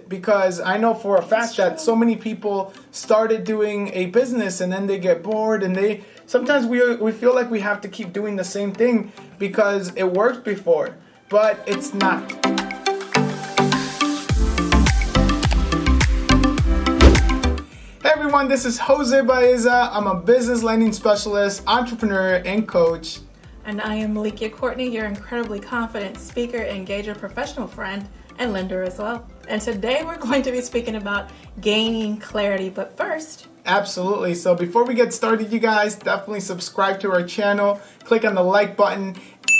because I know for a fact that so many people started doing a business and then they get bored, and sometimes we feel like we have to keep doing the same thing because it worked before, but it's not. Hey everyone, this is Jose Baeza. I'm a business lending specialist, entrepreneur, and coach. And I am Malikia Courtney, your incredibly confident speaker, engager, professional friend, and lender as well. And today we're going to be speaking about gaining clarity. But first, absolutely. So before we get started, you guys definitely subscribe to our channel. Click on the like button.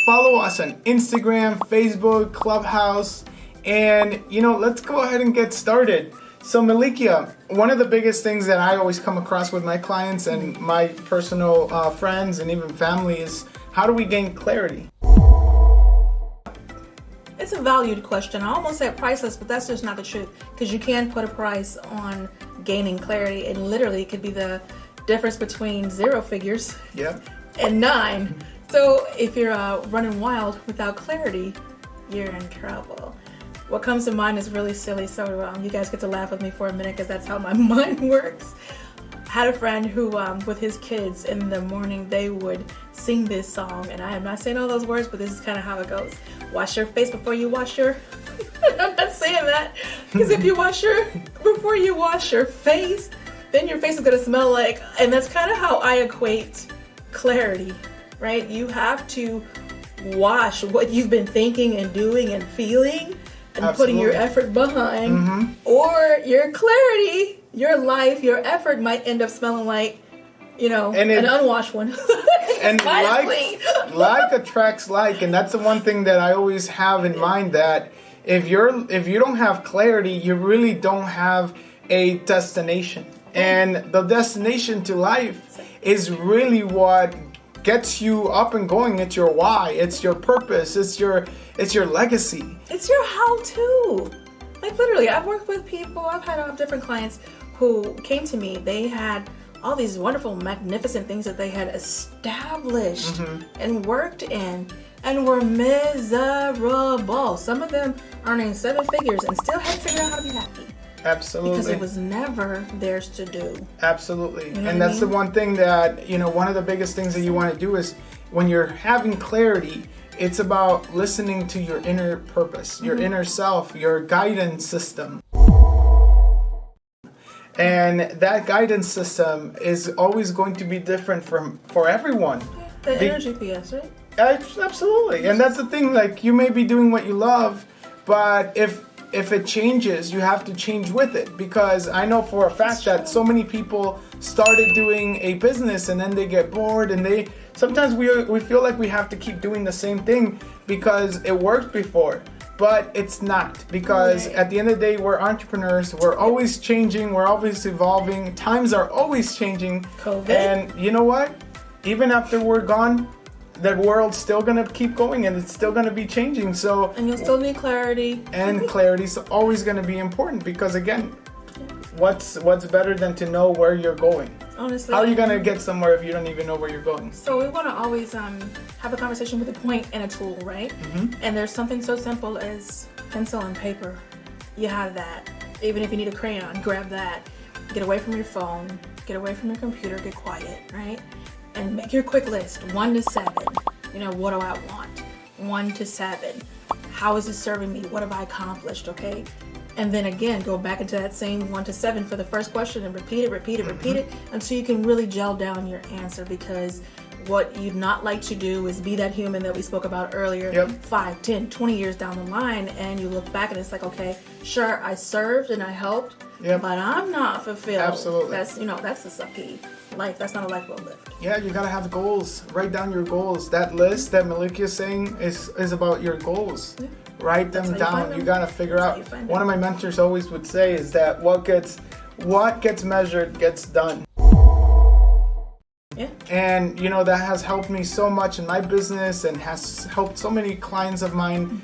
Follow us on Instagram, Facebook, Clubhouse. And, let's go ahead and get started. So Malikia, one of the biggest things that I always come across with my clients and my personal friends and even family is, how do we gain clarity? it's a valued question. I almost said priceless, but that's just not the truth, because you can put a price on gaining clarity, and literally it could be the difference between 0 figures and 9. So if you're running wild without clarity, you're in trouble. What comes to mind is really silly, so you guys get to laugh with me for a minute because that's how my mind works. I had a friend who, with his kids in the morning, they would sing this song, and I am not saying all those words, but this is kind of how it goes. Wash your face before you wash your... I'm not saying that, because if you before you wash your face, then your face is going to smell like... And that's kind of how I equate clarity, right? You have to wash what you've been thinking and doing and feeling and putting your effort behind, or your clarity, your life, your effort might end up smelling like, an unwashed one. And like attracts like, and that's the one thing that I always have in mind, that if you don't have clarity, you really don't have a destination. And the destination to life is really what gets you up and going. It's your why, it's your purpose, it's your legacy. It's your how-to. Like literally, I've worked with people, I've had different clients who came to me. They had all these wonderful, magnificent things that they had established and worked in, and were miserable. Some of them earning 7 figures and still hadn't figured out how to be happy. Absolutely. Because it was never theirs to do. Absolutely. And that's the one thing that, one of the biggest things that you want to do is, when you're having clarity, it's about listening to your inner purpose, your inner self, your guidance system. And that guidance system is always going to be different for everyone. The inner GPS, right? Absolutely. And that's the thing, like, you may be doing what you love, but if it changes, you have to change with it. Because I know for a fact that so many people started doing a business and then they get bored, and sometimes we feel like we have to keep doing the same thing because it worked before, but it's not. Because at the end of the day, we're entrepreneurs. We're always changing. We're always evolving. Times are always changing. COVID. And you know what? Even after we're gone, the world's still gonna keep going, and it's still gonna be changing. So, and you'll still need clarity. And clarity's always gonna be important, because again, what's better than to know where you're going? Honestly, how are you gonna get somewhere if you don't even know where you're going? So we want to always have a conversation with a point and a tool, right? And there's something so simple as pencil and paper. You have that. Even if you need a crayon, grab that. Get away from your phone. Get away from your computer. Get quiet, right? And make your quick list, 1 to 7. What do I want? 1 to 7. How is it serving me? What have I accomplished? Okay. And then again, go back into that same 1 to 7 for the first question and repeat it until you can really gel down your answer. Because what you'd not like to do is be that human that we spoke about earlier, 5, 10, 20 years down the line, and you look back and it's like, okay, sure, I served and I helped, but I'm not fulfilled. Absolutely. That's, that's a sucky life. That's not a life well lived. Yeah, you gotta have goals. Write down your goals. That list that Malikia is saying is about your goals. Yeah. Write them down. You gotta figure out. One of my mentors always would say is that what gets measured gets done. Yeah. And that has helped me so much in my business, and has helped so many clients of mine,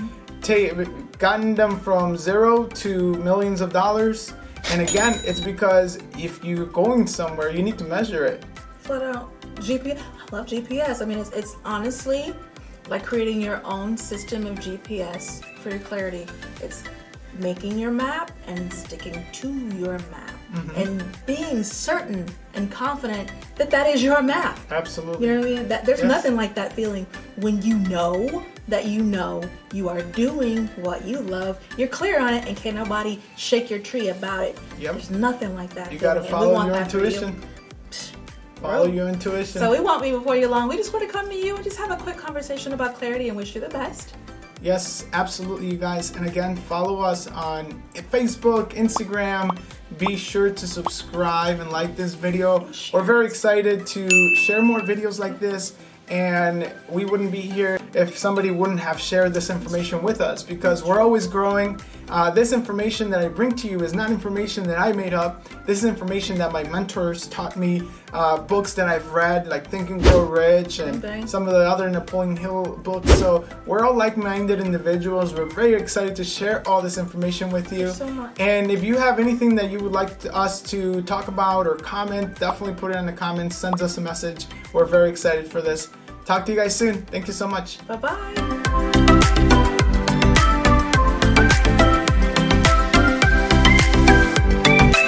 gotten them from 0 to millions of dollars. And again, it's because if you're going somewhere, you need to measure it. Flat out. GPS. I love GPS. I mean, it's honestly like creating your own system of GPS for your clarity. It's making your map and sticking to your map and being certain and confident that that is your map. Absolutely. You know what I mean? There's nothing like that feeling when you know that you are doing what you love. You're clear on it, and can't nobody shake your tree about it. Yep. There's nothing like that. You got to follow your intuition. Follow your intuition. So we won't be before you long. We just want to come to you and just have a quick conversation about clarity and wish you the best. Yes, absolutely, you guys. And again, follow us on Facebook, Instagram. Be sure to subscribe and like this video. We're very excited to share more videos like this. And we wouldn't be here if somebody wouldn't have shared this information with us, because we're always growing. This information that I bring to you is not information that I made up. This is information that my mentors taught me, books that I've read, like Think and Grow Rich and some of the other Napoleon Hill books. So we're all like-minded individuals. We're very excited to share all this information with you. Thank you so much. And if you have anything that you would like us to talk about or comment, definitely put it in the comments. Send us a message. We're very excited for this. Talk to you guys soon. Thank you so much. Bye-bye.